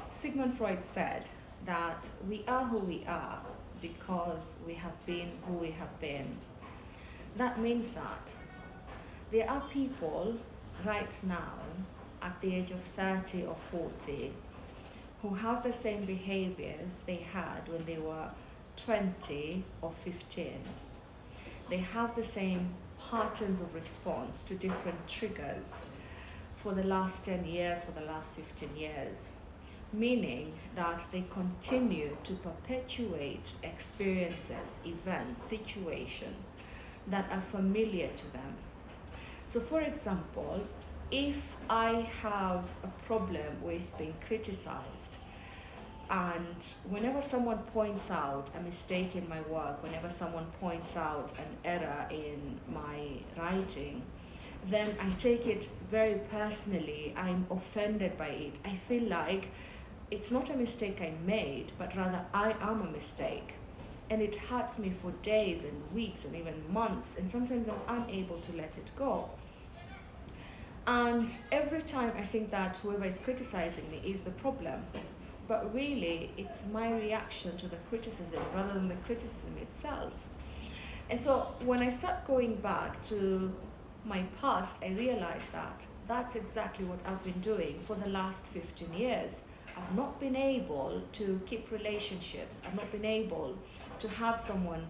Sigmund Freud said that we are who we are because we have been who we have been. That means that there are people right now at the age of 30 or 40 who have the same behaviors they had when they were 20 or 15. They have the same patterns of response to different triggers for the last 10 years, for the last 15 years, meaning that they continue to perpetuate experiences, events, situations that are familiar to them. So, for example, if I have a problem with being criticized, and whenever someone points out a mistake in my work, whenever someone points out an error in my writing, then I take it very personally. I'm offended by it. I feel like it's not a mistake I made, but rather I am a mistake. And it hurts me for days and weeks and even months, and sometimes I'm unable to let it go. And every time I think that whoever is criticizing me is the problem, but really it's my reaction to the criticism rather than the criticism itself. And so when I start going back to my past, I realize that that's exactly what I've been doing for the last 15 years. I've not been able to keep relationships. I've not been able to have someone,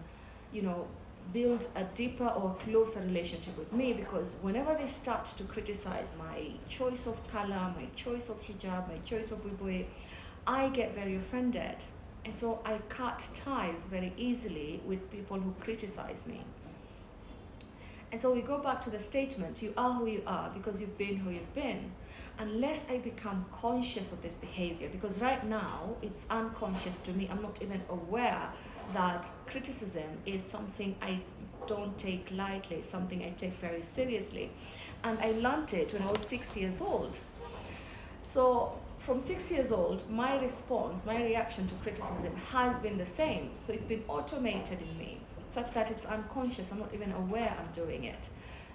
build a deeper or closer relationship with me, because whenever they start to criticize my choice of color, my choice of hijab, my choice of wibwe, I get very offended. And so I cut ties very easily with people who criticize me. And so we go back to the statement, you are who you are because you've been who you've been. Unless I become conscious of this behavior, because right now it's unconscious to me, I'm not even aware that criticism is something I don't take lightly, something I take very seriously. And I learned it when I was 6 years old. So from 6 years old, my response, my reaction to criticism has been the same. So it's been automated in me, such that it's unconscious. I'm not even aware I'm doing it.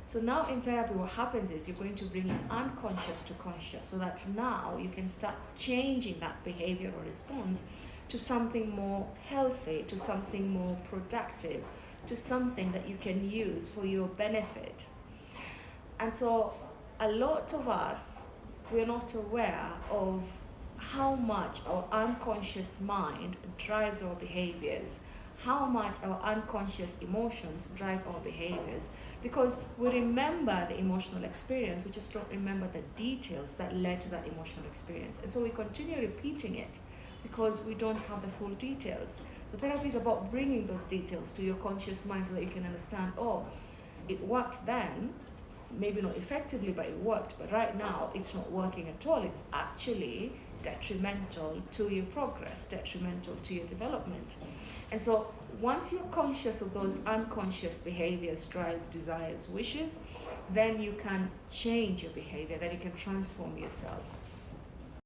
So now in therapy, what happens is you're going to bring your unconscious to conscious, so that now you can start changing that behavior or response to something more healthy, to something more productive, to something that you can use for your benefit. And so a lot of us, we're not aware of how much our unconscious mind drives our behaviors, how much our unconscious emotions drive our behaviors, because we remember the emotional experience, we just don't remember the details that led to that emotional experience. And so we continue repeating it because we don't have the full details. So therapy is about bringing those details to your conscious mind so that you can understand, oh, it worked then, maybe not effectively, but it worked, but right now it's not working at all. It's actually detrimental to your progress, detrimental to your development. And so once you're conscious of those unconscious behaviors, drives, desires, wishes, then you can change your behavior, then you can transform yourself.